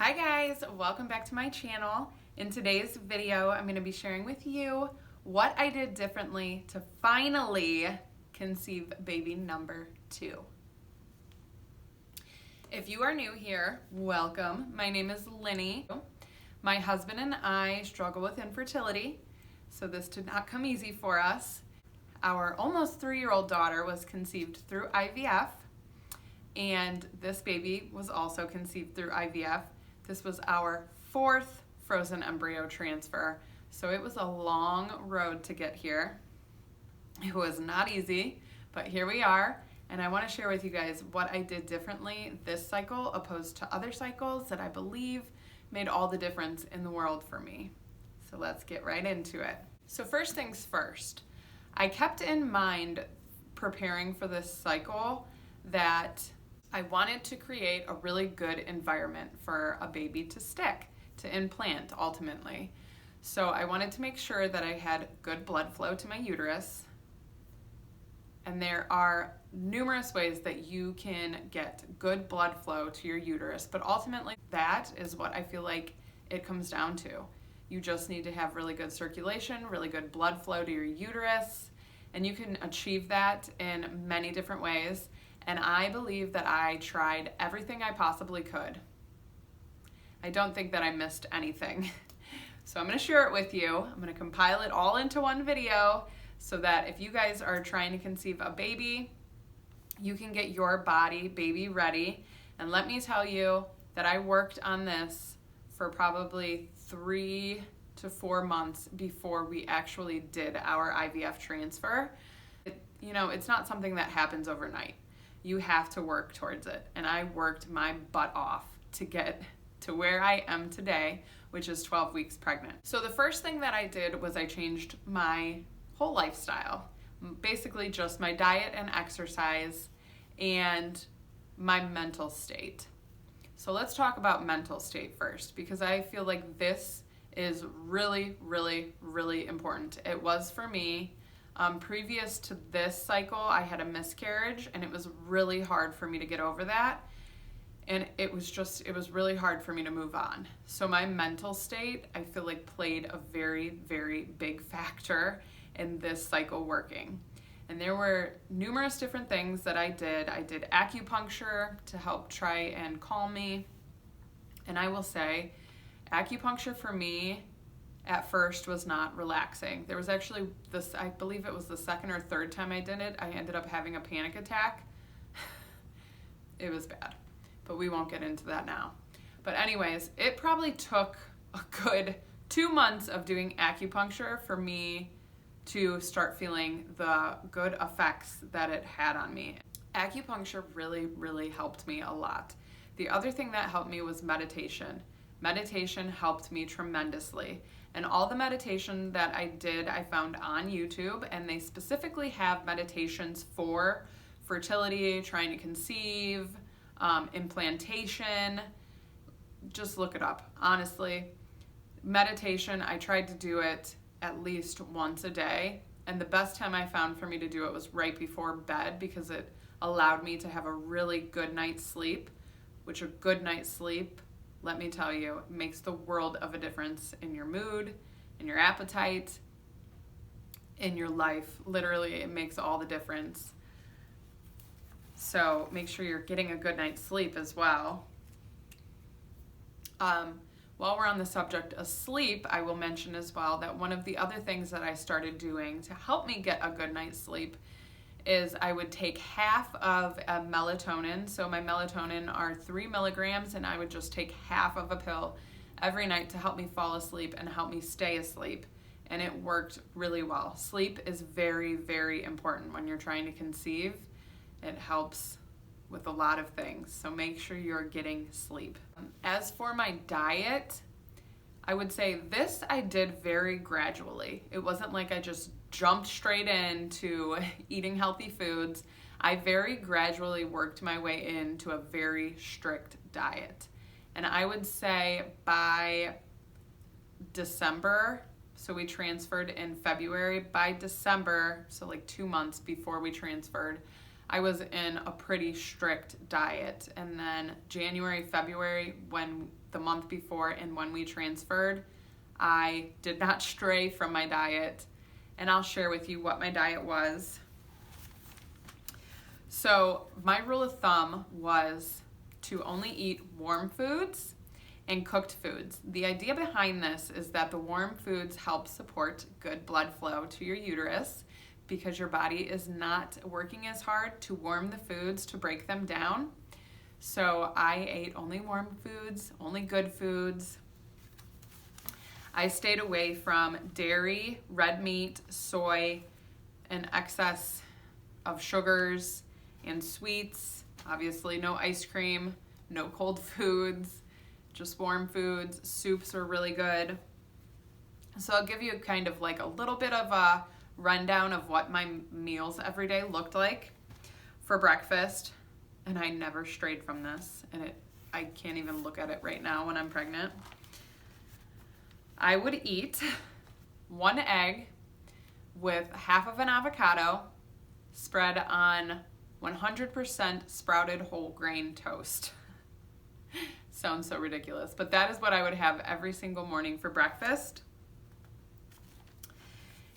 Hi guys, welcome back to my channel. In today's video, I'm going to be sharing with you what I did differently to finally conceive baby number 2. If you are new here, welcome. My name is Linny. My husband and I struggle with infertility, so this did not come easy for us. Our almost 3-year-old daughter was conceived through IVF, and this baby was also conceived through IVF. This was our 4th frozen embryo transfer, so it was a long road to get here. It was not easy, but here we are, and I want to share with you guys what I did differently this cycle opposed to other cycles that I believe made all the difference in the world for me. So let's get right into it. So first things first, I kept in mind preparing for this cycle that I wanted to create a really good environment for a baby to stick, to implant ultimately. So I wanted to make sure that I had good blood flow to my uterus. And there are numerous ways that you can get good blood flow to your uterus, but ultimately that is what I feel like it comes down to. You just need to have really good circulation, really good blood flow to your uterus, and you can achieve that in many different ways. And I believe that I tried everything I possibly could. I don't think that I missed anything. So I'm going to share it with you. I'm going to compile it all into one video so that if you guys are trying to conceive a baby, you can get your baby ready. And let me tell you that I worked on this for probably 3 to 4 months before we actually did our IVF transfer. It's not something that happens overnight. You have to work towards it. And I worked my butt off to get to where I am today, which is 12 weeks pregnant. So the first thing that I did was I changed my whole lifestyle. Basically just my diet and exercise and my mental state. So let's talk about mental state first, because I feel like this is really, really, really important. It was for me. Previous to this cycle, I had a miscarriage, and it was really hard for me to get over that. And it was really hard for me to move on. So my mental state, I feel like, played a very, very big factor in this cycle working. And there were numerous different things that I did. I did acupuncture to help try and calm me. And I will say, acupuncture for me at first was not relaxing. There was actually this, I believe it was the 2nd or 3rd time I did it, I ended up having a panic attack. It was bad, but we won't get into that now. But anyways, it probably took a good 2 months of doing acupuncture for me to start feeling the good effects that it had on me. Acupuncture really, really helped me a lot. The other thing that helped me was meditation. Meditation helped me tremendously. And all the meditation that I did, I found on YouTube, and they specifically have meditations for fertility, trying to conceive, implantation. Just look it up. Honestly, meditation, I tried to do it at least once a day. And the best time I found for me to do it was right before bed, because it allowed me to have a really good night's sleep, which a good night's sleep, let me tell you, makes the world of a difference in your mood, in your appetite, in your life. Literally, it makes all the difference. So make sure you're getting a good night's sleep as well. While we're on the subject of sleep, I will mention as well that one of the other things that I started doing to help me get a good night's sleep is I would take half of a melatonin. So my melatonin are 3 milligrams, and I would just take half of a pill every night to help me fall asleep and help me stay asleep. And it worked really well. Sleep is very, very important when you're trying to conceive. It helps with a lot of things. So make sure you're getting sleep. As for my diet, I would say this I did very gradually. It wasn't like I just jumped straight into eating healthy foods. I very gradually worked my way into a very strict diet. And I would say by December, so we transferred in February, by December, so like 2 months before we transferred, I was in a pretty strict diet. And then January, February, when the month before and when we transferred, I did not stray from my diet. And I'll share with you what my diet was. So my rule of thumb was to only eat warm foods and cooked foods. The idea behind this is that the warm foods help support good blood flow to your uterus because your body is not working as hard to warm the foods to break them down. So I ate only warm foods, only good foods. I stayed away from dairy, red meat, soy, and excess of sugars and sweets. Obviously no ice cream, no cold foods, just warm foods. Soups are really good. So I'll give you kind of like a little bit of a rundown of what my meals every day looked like for breakfast. And I never strayed from this, and I can't even look at it right now when I'm pregnant. I would eat 1 egg with half of an avocado spread on 100% sprouted whole grain toast. Sounds so ridiculous, but that is what I would have every single morning for breakfast.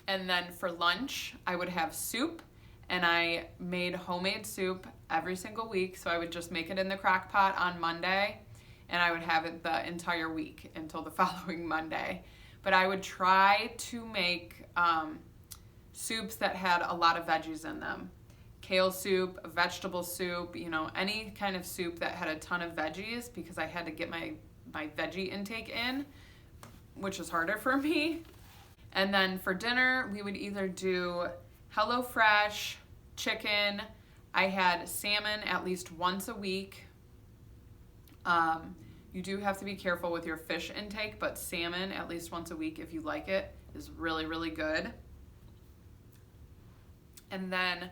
And then for lunch, I would have soup, and I made homemade soup every single week. So I would just make it in the crock pot on Monday, and I would have it the entire week until the following Monday. But I would try to make soups that had a lot of veggies in them. Kale soup, vegetable soup, any kind of soup that had a ton of veggies, because I had to get my veggie intake in, which is harder for me. And then for dinner, we would either do HelloFresh, chicken. I had salmon at least once a week. You do have to be careful with your fish intake, but salmon at least once a week, if you like it, is really, really good. And then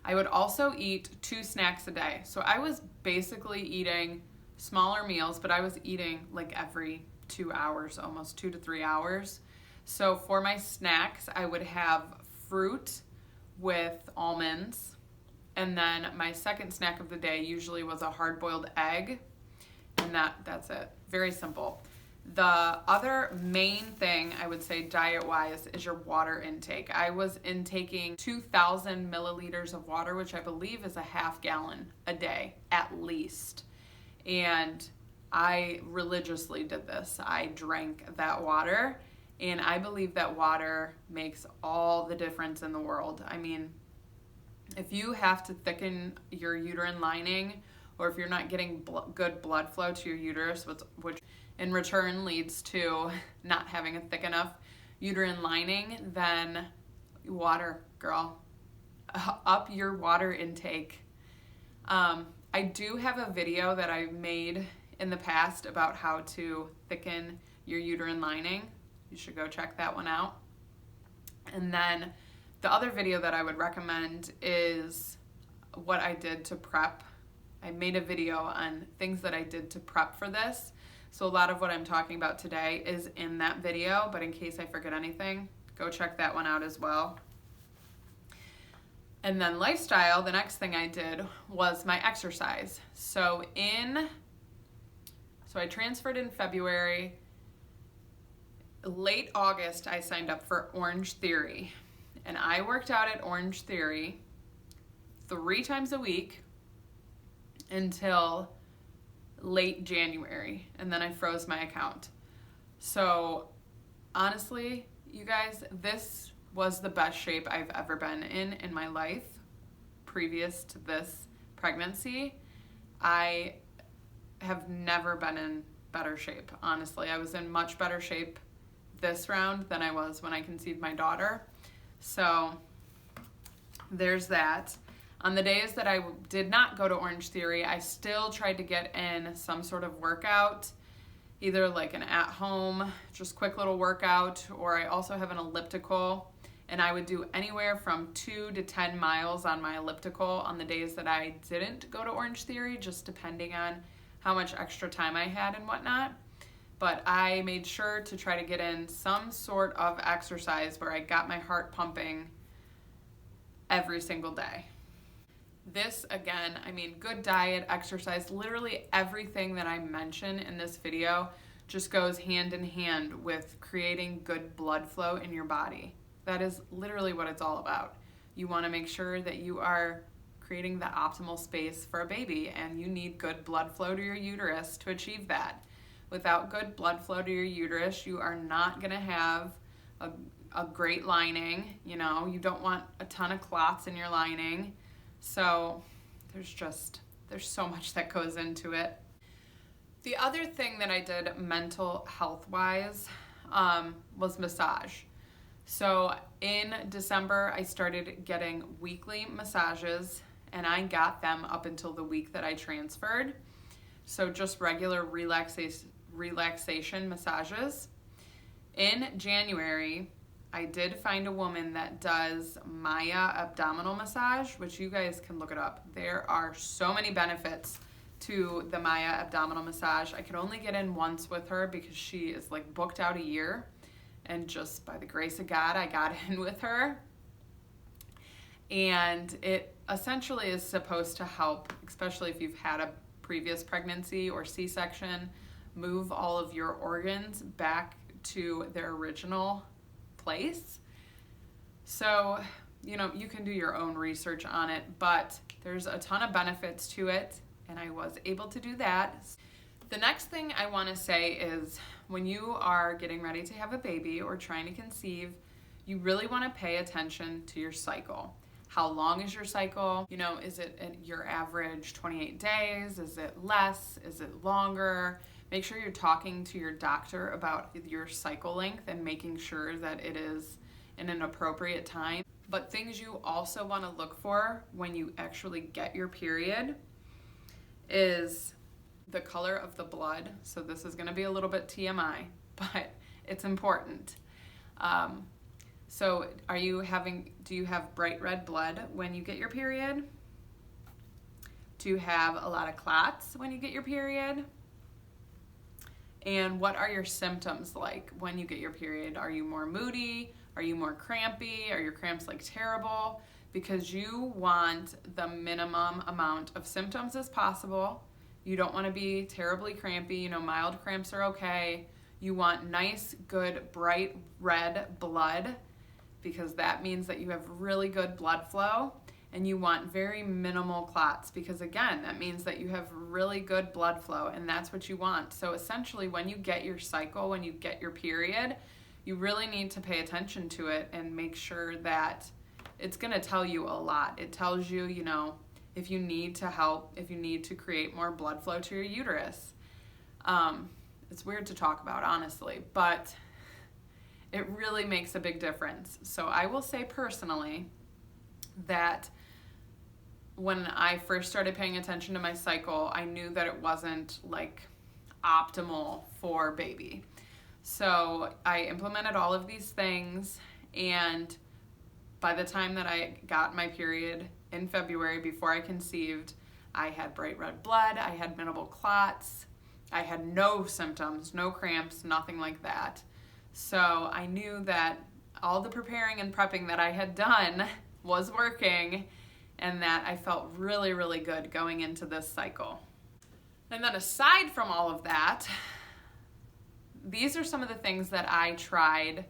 I would also eat 2 snacks a day. So I was basically eating smaller meals, but I was eating like every 2 hours, almost 2 to 3 hours. So for my snacks, I would have fruit with almonds. And then my second snack of the day usually was a hard-boiled egg. And that's it. Very simple. The other main thing I would say diet-wise is your water intake. I was intaking 2,000 milliliters of water, which I believe is a half gallon a day at least. And I religiously did this. I drank that water, and I believe that water makes all the difference in the world. I mean, if you have to thicken your uterine lining, or if you're not getting good blood flow to your uterus, which in return leads to not having a thick enough uterine lining, then water, girl. Up your water intake. I do have a video that I've made in the past about how to thicken your uterine lining. You should go check that one out. And then the other video that I would recommend is what I did to prep. I made a video on things that I did to prep for this. So a lot of what I'm talking about today is in that video, but in case I forget anything, go check that one out as well. And then lifestyle, the next thing I did was my exercise. So I transferred in February. Late August, I signed up for Orange Theory. And I worked out at Orange Theory 3 times a week until late January, and then I froze my account. So honestly, you guys, this was the best shape I've ever been in my life previous to this pregnancy. I have never been in better shape, honestly. I was in much better shape this round than I was when I conceived my daughter. So there's that. On the days that I did not go to Orange Theory, I still tried to get in some sort of workout, either like an at-home, just quick little workout, or I also have an elliptical, and I would do anywhere from 2 to 10 miles on my elliptical on the days that I didn't go to Orange Theory, just depending on how much extra time I had and whatnot. But I made sure to try to get in some sort of exercise where I got my heart pumping every single day. This, again, I mean, good diet, exercise, literally everything that I mention in this video just goes hand in hand with creating good blood flow in your body. That is literally what it's all about. You want to make sure that you are creating the optimal space for a baby, and you need good blood flow to your uterus to achieve that. Without good blood flow to your uterus, you are not going to have a great lining. You know, you don't want a ton of clots in your lining. So there's so much that goes into it. The other thing that I did mental health wise was massage. So in December, I started getting weekly massages, and I got them up until the week that I transferred. So just regular relaxation massages. In January, I did find a woman that does Momma abdominal massage, which you guys can look it up. There are so many benefits to the Momma abdominal massage. I could only get in once with her because she is like booked out a year. And just by the grace of God, I got in with her. And it essentially is supposed to help, especially if you've had a previous pregnancy or C-section, move all of your organs back to their original place. So, you know, you can do your own research on it, but there's a ton of benefits to it, and I was able to do that. The next thing I want to say is when you are getting ready to have a baby or trying to conceive, you really want to pay attention to your cycle. How long is your cycle? You know, is it your average 28 days? Is it less? Is it longer? Make sure you're talking to your doctor about your cycle length and making sure that it is in an appropriate time. But things you also want to look for when you actually get your period is the color of the blood. So this is going to be a little bit TMI, but it's important. So do you have bright red blood when you get your period? Do you have a lot of clots when you get your period? And what are your symptoms like when you get your period? Are you more moody? Are you more crampy? Are your cramps like terrible? Because you want the minimum amount of symptoms as possible. You don't want to be terribly crampy. You know, mild cramps are okay. You want nice, good, bright red blood because that means that you have really good blood flow. And you want very minimal clots because, again, that means that you have really good blood flow, and that's what you want. So essentially, when you get your cycle, when you get your period, you really need to pay attention to it and make sure that it's going to tell you a lot. It tells you, you know, if you need to help, if you need to create more blood flow to your uterus. It's weird to talk about, honestly, but it really makes a big difference. So I will say personally that when I first started paying attention to my cycle, I knew that it wasn't like optimal for baby. So I implemented all of these things, and by the time that I got my period in February before I conceived, I had bright red blood, I had minimal clots, I had no symptoms, no cramps, nothing like that. So I knew that all the preparing and prepping that I had done was working, and that I felt really, really good going into this cycle. And then aside from all of that, these are some of the things that I tried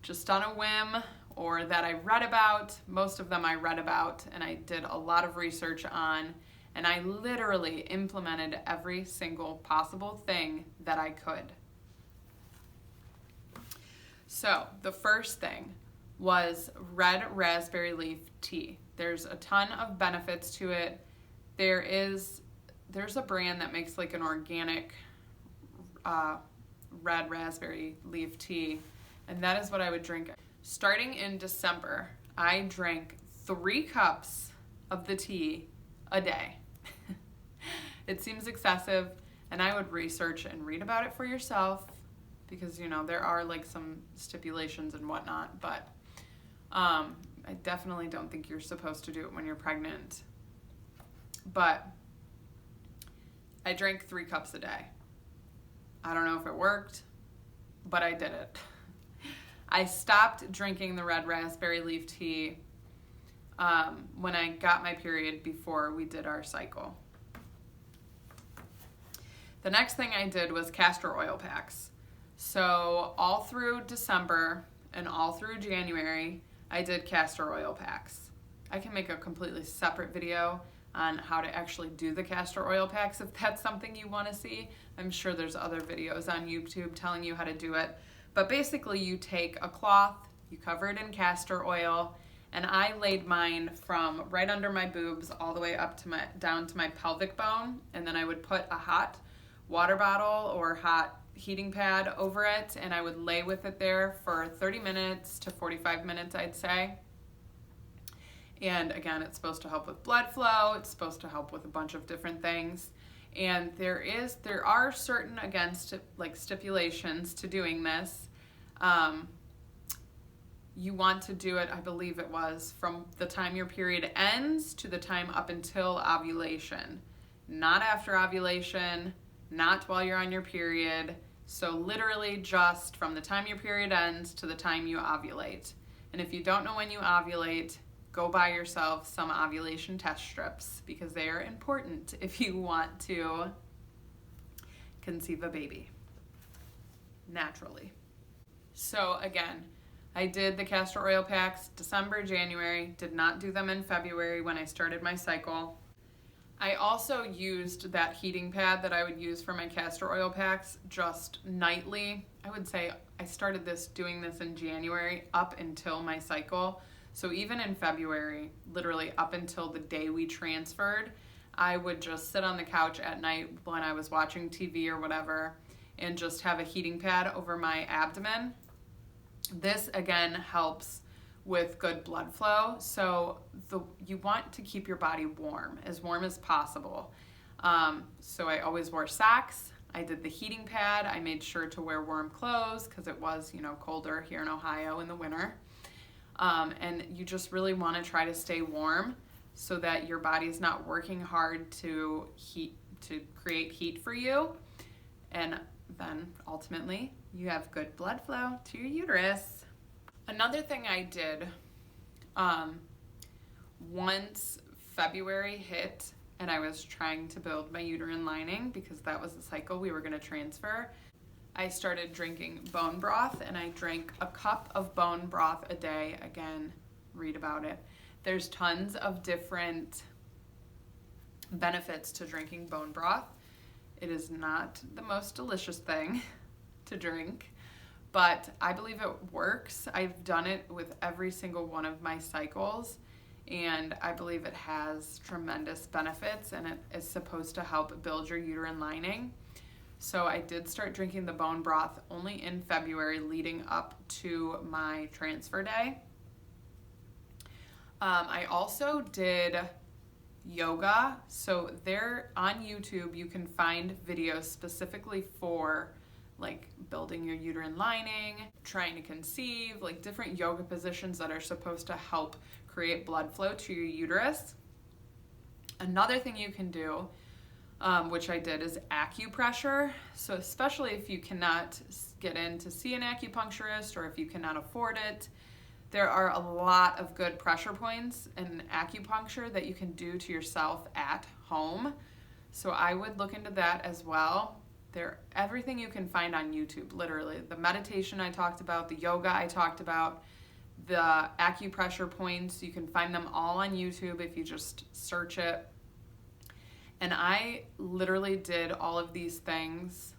just on a whim or that I read about. Most of them I read about and I did a lot of research on, and I literally implemented every single possible thing that I could. So the first thing was red raspberry leaf tea. There's a ton of benefits to it. There's a brand that makes like an organic red raspberry leaf tea, and that is what I would drink. Starting in December, I drank 3 cups of the tea a day. It seems excessive, and I would research and read about it for yourself because, you know, there are like some stipulations and whatnot, but I definitely don't think you're supposed to do it when you're pregnant. But I drank 3 cups a day. I don't know if it worked, but I did it. I stopped drinking the red raspberry leaf tea when I got my period before we did our cycle. The next thing I did was castor oil packs. So all through December and all through January, I did castor oil packs. I can make a completely separate video on how to actually do the castor oil packs if that's something you want to see. I'm sure there's other videos on YouTube telling you how to do it. But basically you take a cloth, you cover it in castor oil, and I laid mine from right under my boobs all the way up to down to my pelvic bone, and then I would put a hot water bottle or hot heating pad over it, and I would lay with it there for 30 minutes to 45 minutes, I'd say. And again, it's supposed to help with blood flow, it's supposed to help with a bunch of different things. And there are certain, again, stipulations to doing this. You want to do it, I believe it was, from the time your period ends to the time up until ovulation. Not after ovulation, not while you're on your period. So literally just from the time your period ends to the time you ovulate. And if you don't know when you ovulate, go buy yourself some ovulation test strips because they are important if you want to conceive a baby naturally. So again, I did the castor oil packs December, January, did not do them in February when I started my cycle. I also used that heating pad that I would use for my castor oil packs just nightly. I would say I started doing this in January up until my cycle. So even in February, literally up until the day we transferred, I would just sit on the couch at night when I was watching TV or whatever and just have a heating pad over my abdomen. This again helps with good blood flow. So you want to keep your body warm as possible. So I always wore socks. I did the heating pad. I made sure to wear warm clothes because it was, colder here in Ohio in the winter. And you just really want to try to stay warm so that your body's not working hard to create heat for you. And then ultimately you have good blood flow to your uterus. Another thing I did once February hit and I was trying to build my uterine lining because that was the cycle we were going to transfer, I started drinking bone broth, and I drank a cup of bone broth a day. Again, read about it. There's tons of different benefits to drinking bone broth. It is not the most delicious thing to drink, but I believe it works. I've done it with every single one of my cycles, and I believe it has tremendous benefits, and it is supposed to help build your uterine lining. So I did start drinking the bone broth only in February leading up to my transfer day. I also did yoga. So there on YouTube, you can find videos specifically for like building your uterine lining, trying to conceive, like different yoga positions that are supposed to help create blood flow to your uterus. Another thing you can do, which I did, is acupressure. So especially if you cannot get in to see an acupuncturist or if you cannot afford it, there are a lot of good pressure points in acupuncture that you can do to yourself at home. So I would look into that as well. Everything you can find on YouTube, literally. The meditation I talked about, the yoga I talked about, the acupressure points, you can find them all on YouTube if you just search it. And I literally did all of these things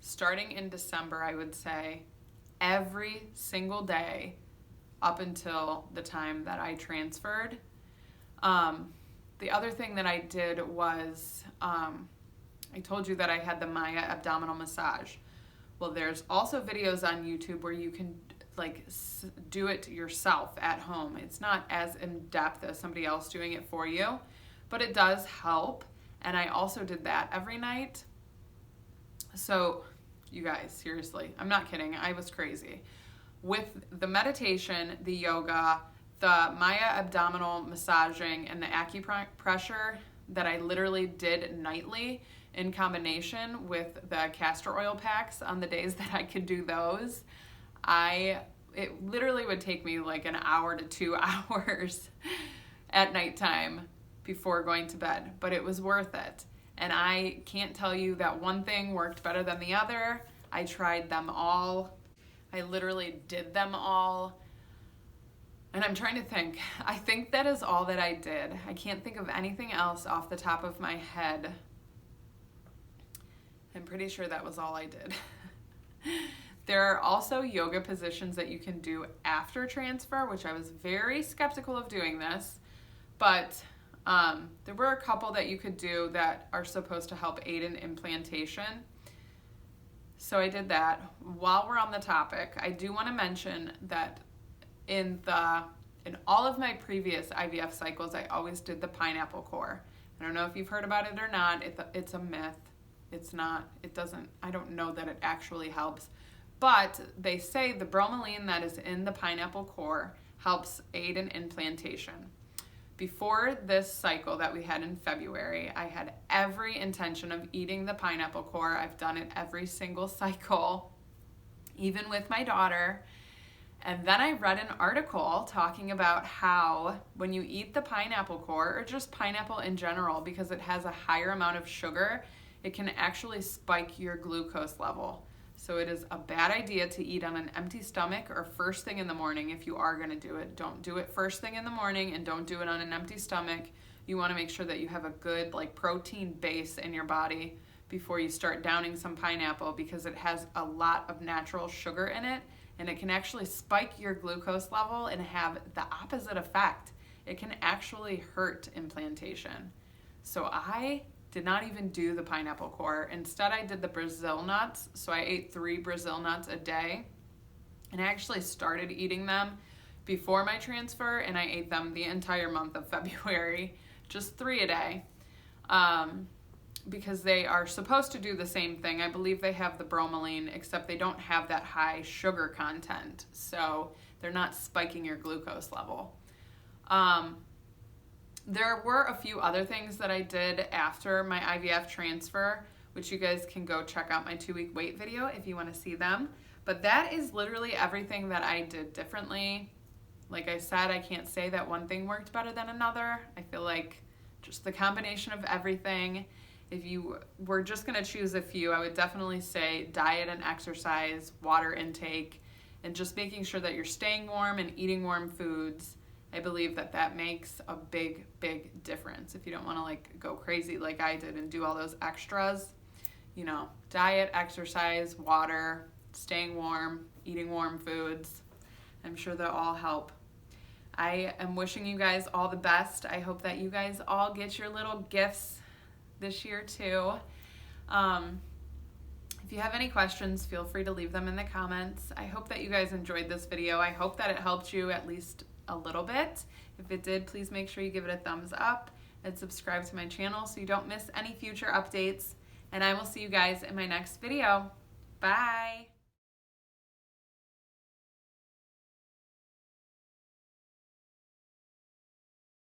starting in December, I would say, every single day up until the time that I transferred. The other thing that I did was, I told you that I had the Momma abdominal massage. Well, there's also videos on YouTube where you can do it yourself at home. It's not as in-depth as somebody else doing it for you, but it does help. And I also did that every night. So you guys, seriously, I'm not kidding. I was crazy. With the meditation, the yoga, the Momma abdominal massaging, and the acupressure that I literally did nightly in combination with the castor oil packs on the days that I could do those, I it literally would take me like an hour to 2 hours at nighttime before going to bed, but it was worth it. And I can't tell you that one thing worked better than the other. I tried them all. I literally did them all. And I'm trying to think. I think that is all that I did. I can't think of anything else off the top of my head. I'm pretty sure that was all I did. There are also yoga positions that you can do after transfer, which I was very skeptical of doing this, but there were a couple that you could do that are supposed to help aid in implantation. So I did that. While we're on the topic, I do want to mention that in all of my previous IVF cycles, I always did the pineapple core. I don't know if you've heard about it or not. It's a myth. It's not, it doesn't, I don't know that it actually helps. But they say the bromelain that is in the pineapple core helps aid in implantation. Before this cycle that we had in February, I had every intention of eating the pineapple core. I've done it every single cycle, even with my daughter. And then I read an article talking about how when you eat the pineapple core, or just pineapple in general, because it has a higher amount of sugar, it can actually spike your glucose level. So it is a bad idea to eat on an empty stomach or first thing in the morning if you are going to do it. Don't do it first thing in the morning, and don't do it on an empty stomach. You want to make sure that you have a good protein base in your body before you start downing some pineapple, because it has a lot of natural sugar in it, and it can actually spike your glucose level and have the opposite effect. It can actually hurt implantation. So I did not even do the pineapple core. Instead, I did the Brazil nuts. So I ate 3 Brazil nuts a day. And I actually started eating them before my transfer, and I ate them the entire month of February, just 3 a day. Because they are supposed to do the same thing. I believe they have the bromelain, except they don't have that high sugar content. So they're not spiking your glucose level. There were a few other things that I did after my IVF transfer, which you guys can go check out my 2-week wait video if you want to see them. But that is literally everything that I did differently. Like I said, I can't say that one thing worked better than another. I feel like just the combination of everything. If you were just going to choose a few, I would definitely say diet and exercise, water intake, and just making sure that you're staying warm and eating warm foods. I believe that that makes a big, big difference. If you don't want to go crazy like I did and do all those extras, diet, exercise, water, staying warm, eating warm foods. I'm sure they'll all help. I am wishing you guys all the best. I hope that you guys all get your little gifts this year too. If you have any questions, feel free to leave them in the comments. I hope that you guys enjoyed this video. I hope that it helped you at least a little bit. If it did, please make sure you give it a thumbs up and subscribe to my channel so you don't miss any future updates. And I will see you guys in my next video. Bye!